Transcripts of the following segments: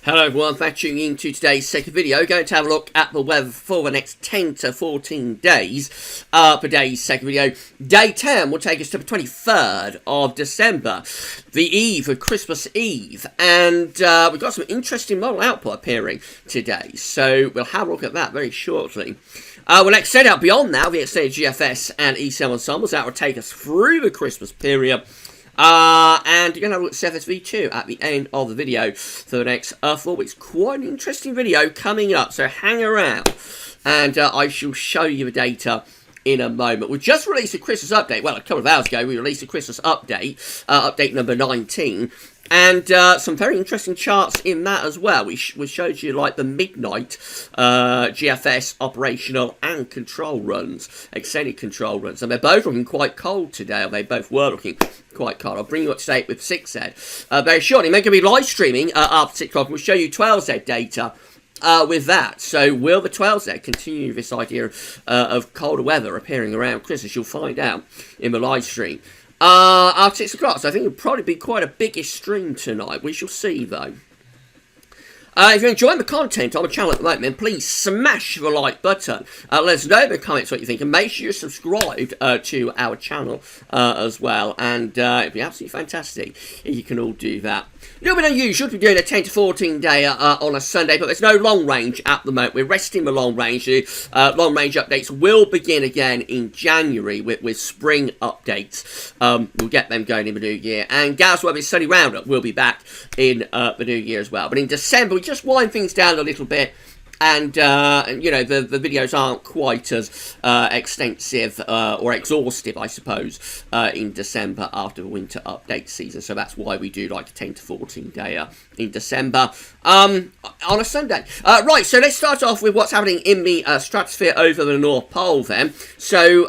Hello everyone, thanks for tuning in to today's second video. We're going to have a look at the weather for the next 10 to 14 days. For today's second video, day 10 will take us to the 23rd of December, the eve of Christmas Eve. And we've got some interesting model output appearing today, so we'll have a look at that very shortly. We'll extend out beyond that, the extended GFS and E7 ensembles. That will take us through the Christmas period. And you're going to have a look at CFSV2 at the end of the video for the next 4 weeks. Quite an interesting video coming up, so hang around and I shall show you the data in a moment. We just released a Christmas update. Well, a couple of hours ago we released a Christmas update, update number 19. And some very interesting charts in that as well. We showed you like the midnight GFS operational and control runs, extended control runs. And they're both looking quite cold today, or they both were looking quite cold. I'll bring you up to date with 6Z very shortly. We're going to be live streaming after 6 o'clock. We'll show you 12Z data with that. So will the 12Z continue this idea of colder weather appearing around Christmas? You'll find out in the live stream. After 6 o'clock, so I think it'll probably be quite a biggish stream tonight. We shall see, though. If you're enjoying the content on the channel at the moment, then please smash the like button. Let us know in the comments what you think, and make sure you're subscribed to our channel as well. And it'd be absolutely fantastic if you can all do that. A little bit unusual to be doing a 10 to 14 day on a Sunday, but there's no long range at the moment. We're resting the long range. Long range updates will begin again in January with spring updates. We'll get them going in the new year. And GavsWeatherVids Sunny Roundup will be back in the new year as well. But in December, we just wind things down a little bit. And you know, the videos aren't quite as extensive or exhaustive, I suppose, in December after the winter update season. So that's why we do like a 10 to 14 day in December on a Sunday. Right, so let's start off with what's happening in the stratosphere over the North Pole then. So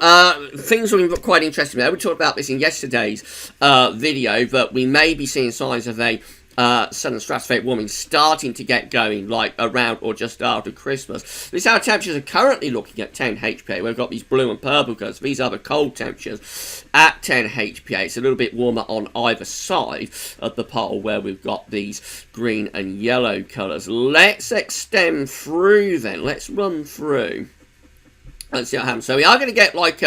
things are looking quite interesting there. We talked about this in yesterday's video, but we may be seeing signs of a southern stratospheric warming starting to get going like around or just after Christmas. This is how temperatures are currently looking at 10 HPA. We've got these blue and purple colours. These are the cold temperatures at 10 HPA. It's a little bit warmer on either side of the pole where we've got these green and yellow colours. Let's extend through then. Let's run through. Let's see what happens. So we are going to get like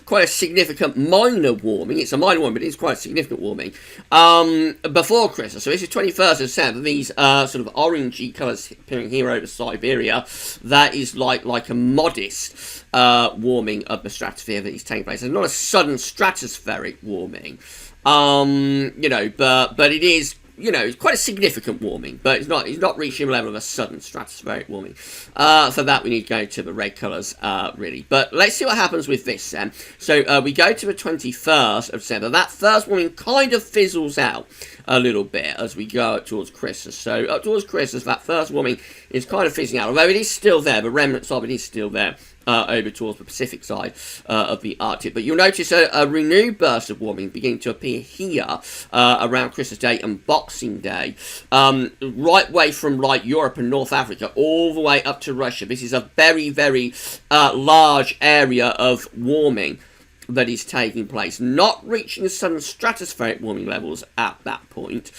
quite a significant minor warming. It's a minor warming, but it's quite a significant warming before Christmas. So this is 21st of December. These sort of orangey colours appearing here over Siberia. That is like a modest warming of the stratosphere that is taking place. It's not a sudden stratospheric warming, you know, but it is. You know, it's quite a significant warming, but it's not reaching the level of a sudden stratospheric warming. For that, we need to go to the red colours, really. But let's see what happens with this, then. So we go to the 21st of December. That first warming kind of fizzles out a little bit as we go up towards Christmas. So up towards Christmas, that first warming is kind of fizzling out, although it is still there. The remnants of it is still there. Over towards the Pacific side of the Arctic. But you'll notice a renewed burst of warming beginning to appear here around Christmas Day and Boxing Day. Right way from like Europe and North Africa all the way up to Russia. This is a very, very large area of warming that is taking place. Not reaching sudden stratospheric warming levels at that point.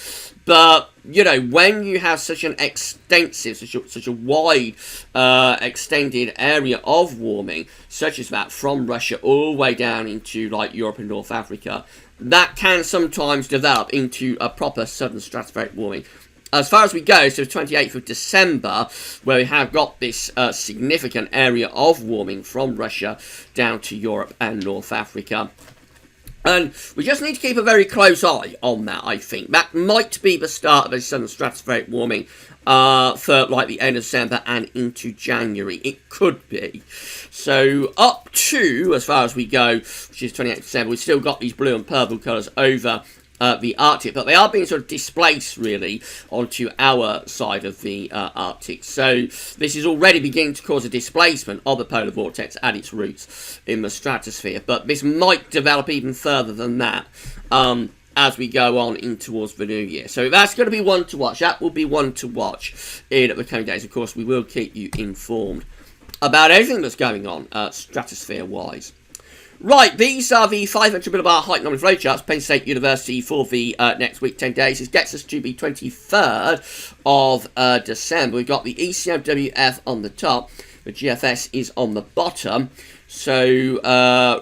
But, you know, when you have such an extensive, such a wide, extended area of warming, such as that, from Russia all the way down into, like, Europe and North Africa, that can sometimes develop into a proper sudden stratospheric warming. As far as we go, so the 28th of December, where we have got this significant area of warming from Russia down to Europe and North Africa. And we just need to keep a very close eye on that, I think. That might be the start of a sudden stratospheric warming for like the end of December and into January. It could be. So up to, as far as we go, which is 28th of December, we've still got these blue and purple colours over the Arctic, but they are being sort of displaced really onto our side of the Arctic. So this is already beginning to cause a displacement of the polar vortex at its roots in the stratosphere, but this might develop even further than that as we go on in towards the new year. So that's going to be one to watch. That will be one to watch in the coming days. Of course, we will keep you informed about everything that's going on stratosphere wise. Right, these are the 500 millibar height anomaly flow charts, Penn State University for the next week, 10 days. This gets us to the 23rd of December. We've got the ECMWF on the top, the GFS is on the bottom. So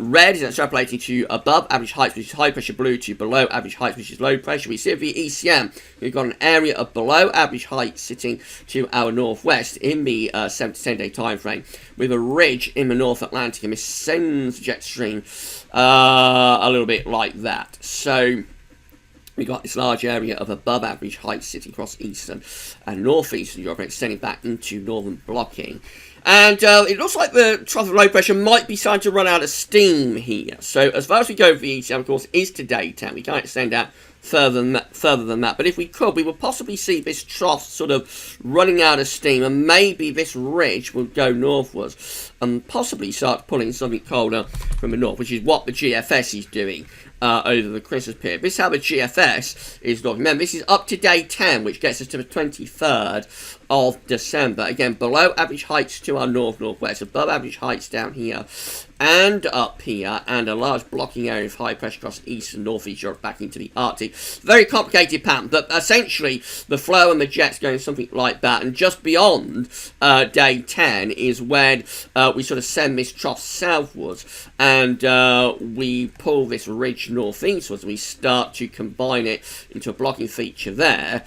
red is extrapolating to above average heights, which is high pressure, blue to below average heights, which is low pressure. We see the ECM, we've got an area of below average height sitting to our northwest in the 7 to 10 day time frame, with a ridge in the North Atlantic, and this sends jet stream a little bit like that. So we got this large area of above average height sitting across eastern and northeastern Europe, extending back into northern blocking. And it looks like the trough of low pressure might be starting to run out of steam here. So as far as we go for the ECM, of course, is to daytime. We can't extend out further than that. But if we could, we would possibly see this trough sort of running out of steam, and maybe this ridge will go northwards and possibly start pulling something colder from the north, which is what the GFS is doing over the Christmas period. This is how the GFS is looking. Remember, this is up to day 10, which gets us to the 23rd of December. Again, below average heights to our northwest, above average heights down here and up here, and a large blocking area of high pressure across east and northeast Europe back into the Arctic. Very complicated pattern, but essentially the flow and the jets going something like that, and just beyond day 10 is when we sort of send this trough southwards, and we pull this ridge northeastwards, and we start to combine it into a blocking feature there.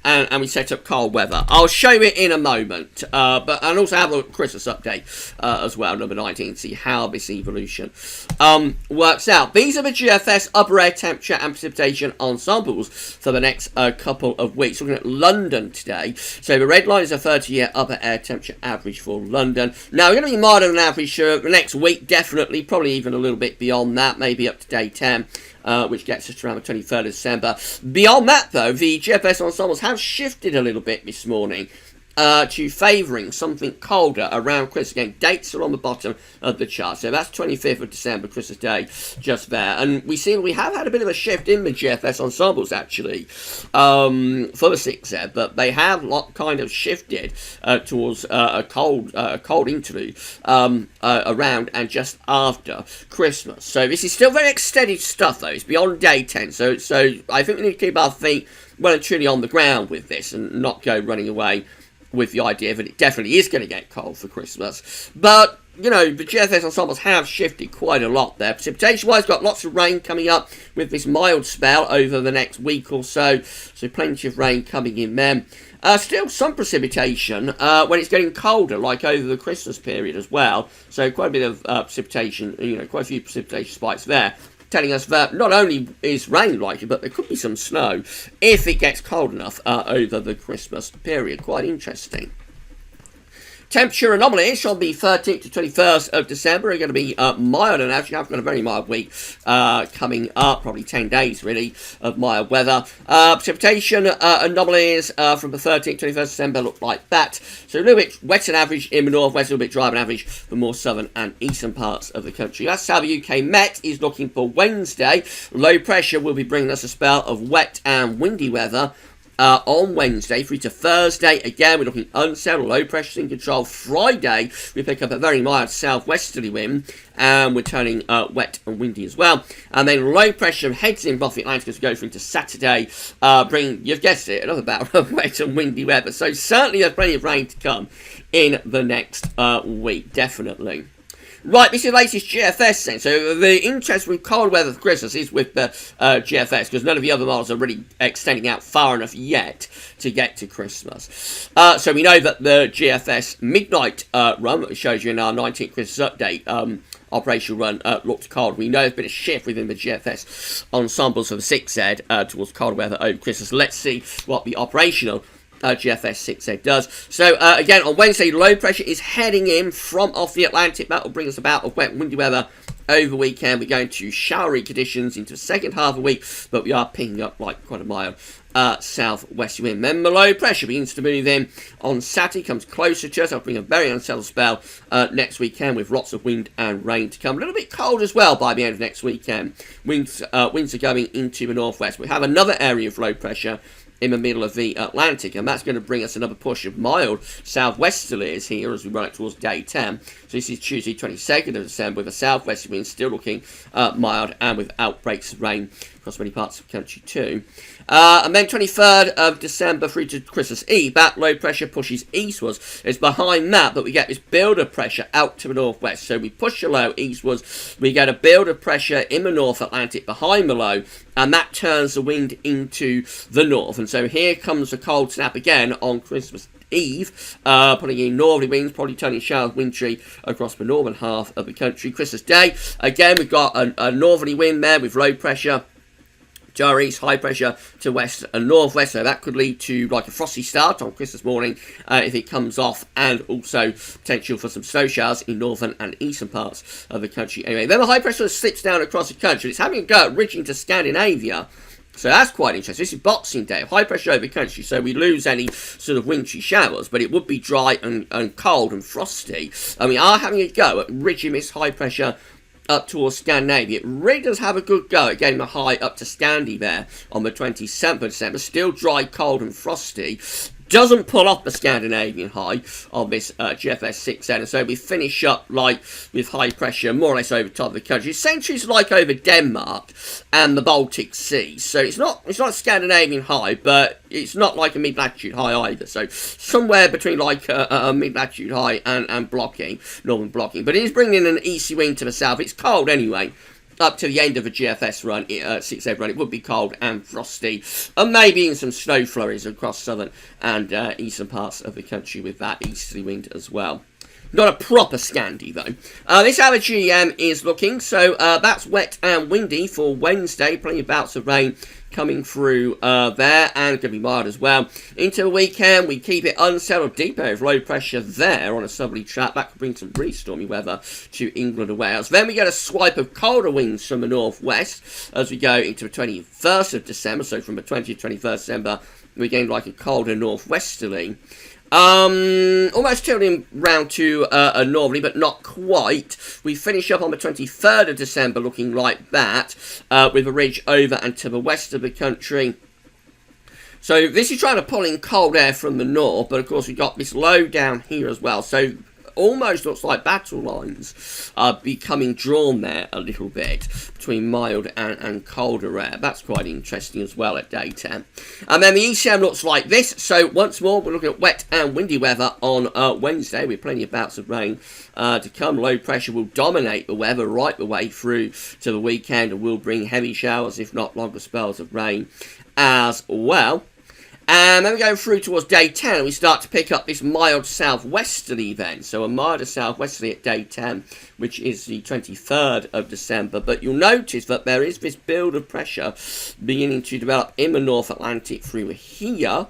And we set up cold weather. I'll show you it in a moment, and also have a Christmas update as well, number 19, see how this evolution works out. These are the GFS upper air temperature and precipitation ensembles for the next couple of weeks. Looking at London today, so the red line is a 30-year upper air temperature average for London. Now, we're going to be milder than average the next week, definitely, probably even a little bit beyond that, maybe up to day 10. Which gets us to around the 23rd of December. Beyond that, though, the GFS ensembles have shifted a little bit this morning to favouring something colder around Christmas. Again, dates are on the bottom of the chart. So that's 25th of December, Christmas Day, just there. And we see we have had a bit of a shift in the GFS ensembles, actually, for the 6Z, but they have kind of shifted towards a cold interlude around and just after Christmas. So this is still very extended stuff, though. It's beyond day 10. So I think we need to keep our feet well and truly on the ground with this and not go running away with the idea that it definitely is going to get cold for Christmas. But, you know, the GFS ensembles have shifted quite a lot there. Precipitation-wise, got lots of rain coming up with this mild spell over the next week or so. So plenty of rain coming in then. Still some precipitation when it's getting colder, like over the Christmas period as well. So quite a bit of precipitation, you know, quite a few precipitation spikes there, telling us that not only is rain likely, but there could be some snow if it gets cold enough over the Christmas period. Quite interesting. Temperature anomalies on the 13th to 21st of December are going to be mild, and actually I've got a very mild week coming up, probably 10 days really of mild weather. Precipitation anomalies from the 13th to 21st of December look like that. So a little bit wetter than average in the northwest, a little bit drier than average for more southern and eastern parts of the country. That's how the UK Met is looking for Wednesday. Low pressure will be bringing us a spell of wet and windy weather on Wednesday through to Thursday. Again, we're looking unsettled, low pressure in control. Friday, we pick up a very mild southwesterly wind, and we're turning wet and windy as well. And then low pressure heads in off the Atlantic as we go through to Saturday, bringing, you've guessed it, another bout of wet and windy weather. So certainly there's plenty of rain to come in the next week, definitely. Right, this is the latest GFS then. So the interest with cold weather for Christmas is with the GFS, because none of the other models are really extending out far enough yet to get to Christmas. So we know that the GFS midnight run, which shows you in our 19th Christmas update, operational run looked cold. We know there's been a shift within the GFS ensembles for the 6Z towards cold weather over Christmas. Let's see what the operational GFS 6Z does. So again, on Wednesday, low pressure is heading in from off the Atlantic. That will bring us about of wet and windy weather over the weekend. We're going to showery conditions into the second half of the week, but we are picking up like quite a mild southwest wind. Then the low pressure begins to move in on Saturday, comes closer to us. I'll bring a very unsettled spell next weekend with lots of wind and rain to come. A little bit cold as well by the end of next weekend. Winds are going into the northwest. We have another area of low pressure in the middle of the Atlantic, and that's going to bring us another push of mild southwesterlies here as we run it towards day 10. So this is Tuesday 22nd of December with a southwesterly wind still looking mild and with outbreaks of rain across many parts of the country too. And then 23rd of December through to Christmas Eve, that low pressure pushes eastwards. It's behind that we get this build of pressure out to the northwest. So we push the low eastwards, we get a build of pressure in the North Atlantic behind the low, and that turns the wind into the north. And so here comes the cold snap again on Christmas Eve, putting in northerly winds, probably turning showers wintry across the northern half of the country. Christmas Day, again, we've got a northerly wind there with low pressure to our east, high pressure to west and northwest, so that could lead to like a frosty start on Christmas morning if it comes off, and also potential for some snow showers in northern and eastern parts of the country. Anyway, then the high pressure slips down across the country. It's having a go at reaching to Scandinavia. So that's quite interesting. This is Boxing Day, high pressure over the country, so we lose any sort of wintry showers, but it would be dry and cold and frosty. And we are having a go at ridging this high pressure up towards Scandinavia. It really does have a good go at getting the high up to Scandi there on the 27th of December. Still dry, cold and frosty. Doesn't pull off the Scandinavian high on this GFS 6N, and so we finish up like with high pressure more or less over top of the country. Essentially, it's like over Denmark and the Baltic Sea. So it's not a Scandinavian high, but it's not like a mid-latitude high either. So somewhere between like a mid-latitude high and blocking, northern blocking. But it is bringing in an easy wind to the south. It's cold anyway. Up to the end of a GFS run, 6 run, it would be cold and frosty, and maybe in some snow flurries across southern and eastern parts of the country with that easterly wind as well. Not a proper Scandi, though. This hour GM is looking, so that's wet and windy for Wednesday. Plenty of bouts of rain coming through there, and going to be mild as well. Into the weekend, we keep it unsettled, deep area of low pressure there on a southerly track. That could bring some pretty stormy weather to England and Wales. Then we get a swipe of colder winds from the northwest as we go into the 21st of December. So from the 20th to 21st December, we gain like a colder northwesterly. Almost tilting round to a northerly, but not quite. We finish up on the 23rd of December looking like that, with a ridge over and to the west of the country. So this is trying to pull in cold air from the north, but of course we've got this low down here as well. So almost looks like battle lines are becoming drawn there a little bit between mild and colder air. That's quite interesting as well at day 10. And then the ECM looks like this. So once more, we're looking at wet and windy weather on Wednesday with plenty of bouts of rain to come. Low pressure will dominate the weather right the way through to the weekend and will bring heavy showers, if not longer spells of rain as well. And then we go through towards day 10 and we start to pick up this mild southwesterly then. So a milder southwesterly at day 10, which is the 23rd of December. But you'll notice that there is this build of pressure beginning to develop in the North Atlantic through here.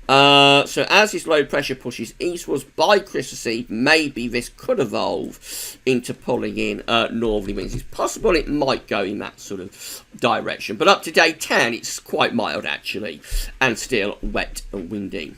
So as this low pressure pushes eastwards by Christmas Eve, maybe this could evolve into pulling in northerly winds. It's possible it might go in that sort of direction. But up to day 10, it's quite mild actually, and still wet and windy.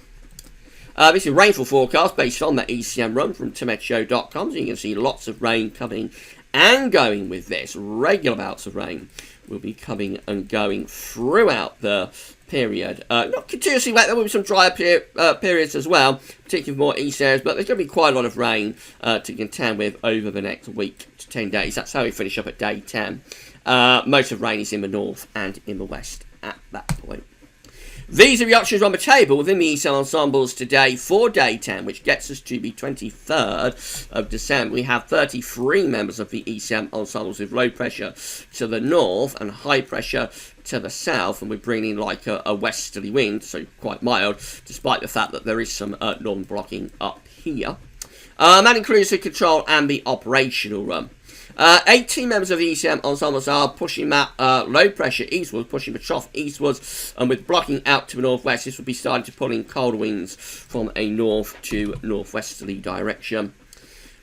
This is Rainfall Forecast based on that ECM run from TomEdshow.com. So you can see lots of rain coming and going with this. Regular bouts of rain will be coming and going throughout the period. Not continuously wet, there will be some drier periods as well, particularly more east areas, but there's going to be quite a lot of rain to contend with over the next week to 10 days. That's how we finish up at day 10. Most of rain is in the north and in the west at that point. These are the options on the table within the ECM ensembles today for day 10, which gets us to the 23rd of December. We have 33 members of the ECM ensembles with low pressure to the north and high pressure to the south, and we're bringing like a westerly wind, so quite mild, despite the fact that there is some northern blocking up here. That includes the control and the operational run. 18 members of the ECM ensembles are pushing that low pressure eastwards, pushing the trough eastwards, and with blocking out to the northwest, this will be starting to pull in cold winds from a north to northwesterly direction.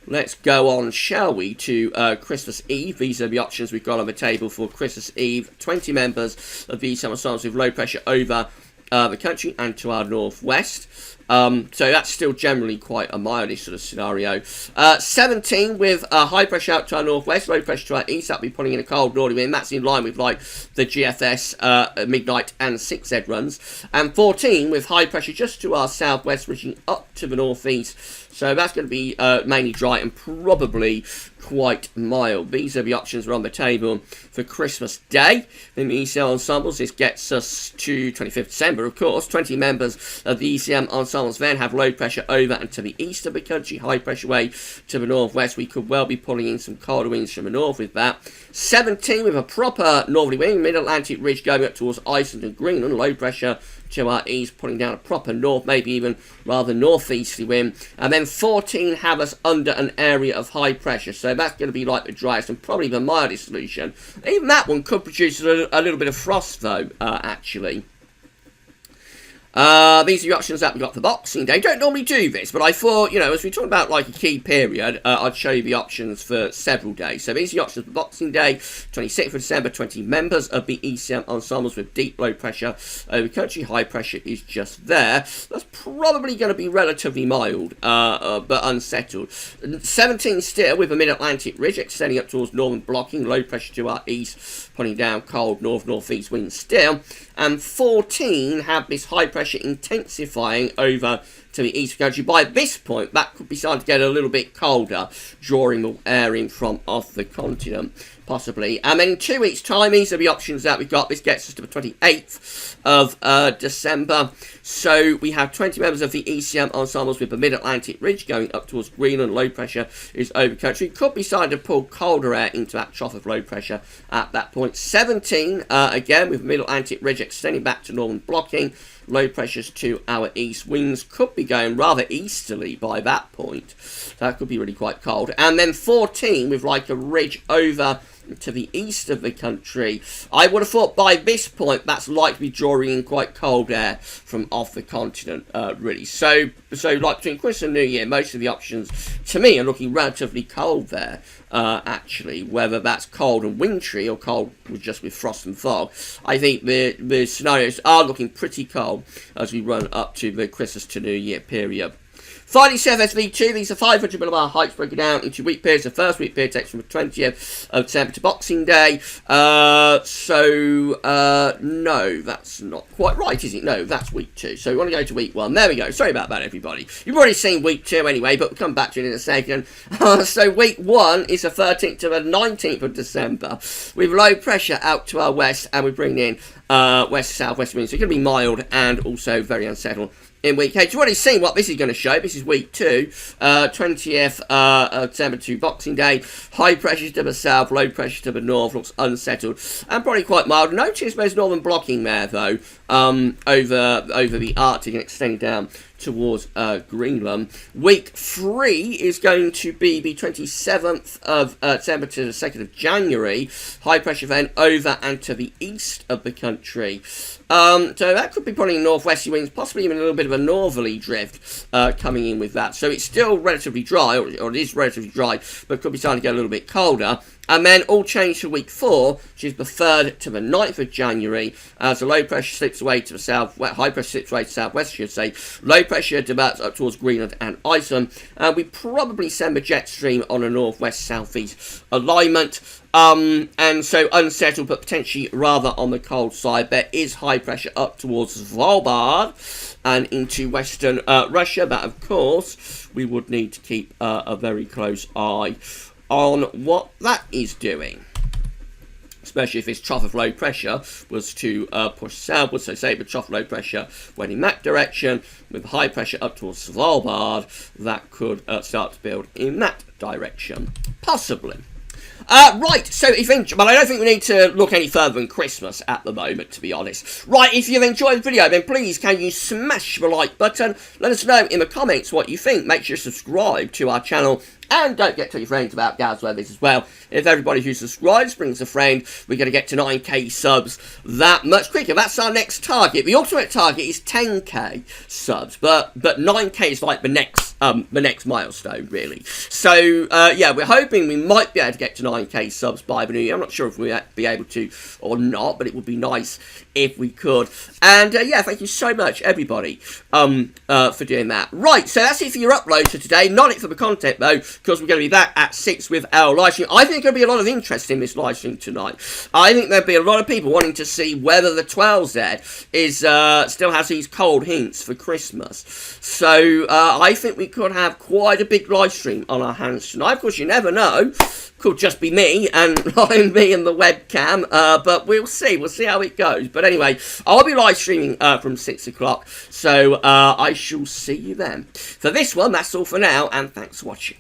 Let's go on, shall we, to Christmas Eve. These are the options we've got on the table for Christmas Eve. 20 members of the ECM ensembles with low pressure over the country and to our northwest. So that's still generally quite a mildish sort of scenario. 17 with high pressure out to our northwest, low pressure to our east. That'll be pulling in a cold northerly wind. That's in line with like the GFS midnight and 6Z runs. And 14 with high pressure just to our southwest, reaching up to the northeast. So that's going to be mainly dry and probably quite mild. These are the options that are on the table for Christmas Day. In the ECM ensembles, this gets us to 25th December, of course. 20 members of the ECM ensembles then have low pressure over and to the east of the country, high pressure way to the northwest. We could well be pulling in some colder winds from the north with that. 17 with a proper northerly wind, mid-Atlantic ridge going up towards Iceland and Greenland, low pressure to our east, putting down a proper north, maybe even rather northeasterly wind. And then 14 have us under an area of high pressure, so that's going to be like the driest and probably the mildest solution. Even that one could produce a little bit of frost, though, actually. These are the options that we got for Boxing Day. Don't normally do this, but I thought, you know, as we talk about like a key period, I'd show you the options for several days. So these are the options for Boxing Day, 26th of December, 20 members of the ECM ensembles with deep low pressure over country. High pressure is just there. That's probably going to be relatively mild, but unsettled. 17 still with a mid-Atlantic ridge extending up towards northern blocking, low pressure to our east, putting down cold north-northeast winds still. And 14 have this high pressure intensifying over to the east of the country. By this point, that could be starting to get a little bit colder, drawing the air in from off the continent, possibly. And then in 2 weeks' time, these are the options that we've got. This gets us to the 28th of December. So we have 20 members of the ECM ensembles with the mid-Atlantic ridge going up towards Greenland. Low pressure is over country. Could be starting to pull colder air into that trough of low pressure at that point. 17, again, with mid-Atlantic ridge extending back to northern blocking. Low pressures to our east. Winds could be going rather easterly by that point. That could be really quite cold. And then 14 with like a ridge over to the east of the country. I would have thought by this point that's likely drawing in quite cold air from off the continent, really. So like between Christmas and New Year, most of the options to me are looking relatively cold there, actually. Whether that's cold and wintry or cold just with frost and fog, I think the scenarios are looking pretty cold as we run up to the Christmas to New Year period. Finally, CFSV2, these are 500 millibar heights broken down into week periods. The first week period takes from the 20th of December to Boxing Day. No, that's not quite right, is it? No, that's week 2. So we want to go to week 1. There we go. Sorry about that, everybody. You've already seen week 2 anyway, but we'll come back to it in a second. So week 1 is the 13th to the 19th of December with low pressure out to our west, and we bring in west-southwest winds. So it's going to be mild and also very unsettled in week 8. You've already seen what this is going to show. This is week 2, 20th December to Boxing Day. High pressure to the south, low pressure to the north. Looks unsettled and probably quite mild. Notice there's northern blocking there, though, over the Arctic and extending down towards Greenland. Week 3 is going to be the 27th of December to the 2nd of January. High pressure then over and to the east of the country. So that could be pulling northwesterly winds, possibly even a little bit of a northerly drift coming in with that. So it's still relatively dry, or it is relatively dry, but could be starting to get a little bit colder. And then all change to week 4, which is the 3rd to the 9th of January, as the low pressure slips away to the south, high pressure slips away to the southwest, I should say. Low pressure develops up towards Greenland and Iceland. We probably send the jet stream on a northwest-southeast alignment. And so unsettled, but potentially rather on the cold side. There is high pressure up towards Svalbard and into western Russia, but of course we would need to keep a very close eye on what that is doing, especially if this trough of low pressure was to push southwards. So say the trough of low pressure went in that direction with high pressure up towards Svalbard, that could start to build in that direction, possibly. Right, so but I don't think we need to look any further than Christmas at the moment, to be honest. Right, if you've enjoyed the video, then please can you smash the like button? Let us know in the comments what you think. Make sure to subscribe to our channel And don't forget to tell your friends about GavsWeatherVids as well. If everybody who subscribes brings a friend, we're going to get to 9k subs that much quicker. That's our next target. The ultimate target is 10k subs, but 9k is like the next milestone, really. So yeah, we're hoping we might be able to get to 9k subs by the new year. I'm not sure if we'll be able to or not, but it would be nice if we could. And yeah, thank you so much, everybody, for doing that. Right, so that's it for your upload for today. Not it for the content, though, because we're going to be back at 6 with our live stream. I think there's going to be a lot of interest in this live stream tonight. I think there'll be a lot of people wanting to see whether the 12Z is still has these cold hints for Christmas. So I think we could have quite a big live stream on our hands tonight. Of course, you never know. Could just be me and me and the webcam, but we'll see. We'll see how it goes. But anyway, I'll be live streaming from 6 o'clock, so I shall see you then. For this one, that's all for now, and thanks for watching.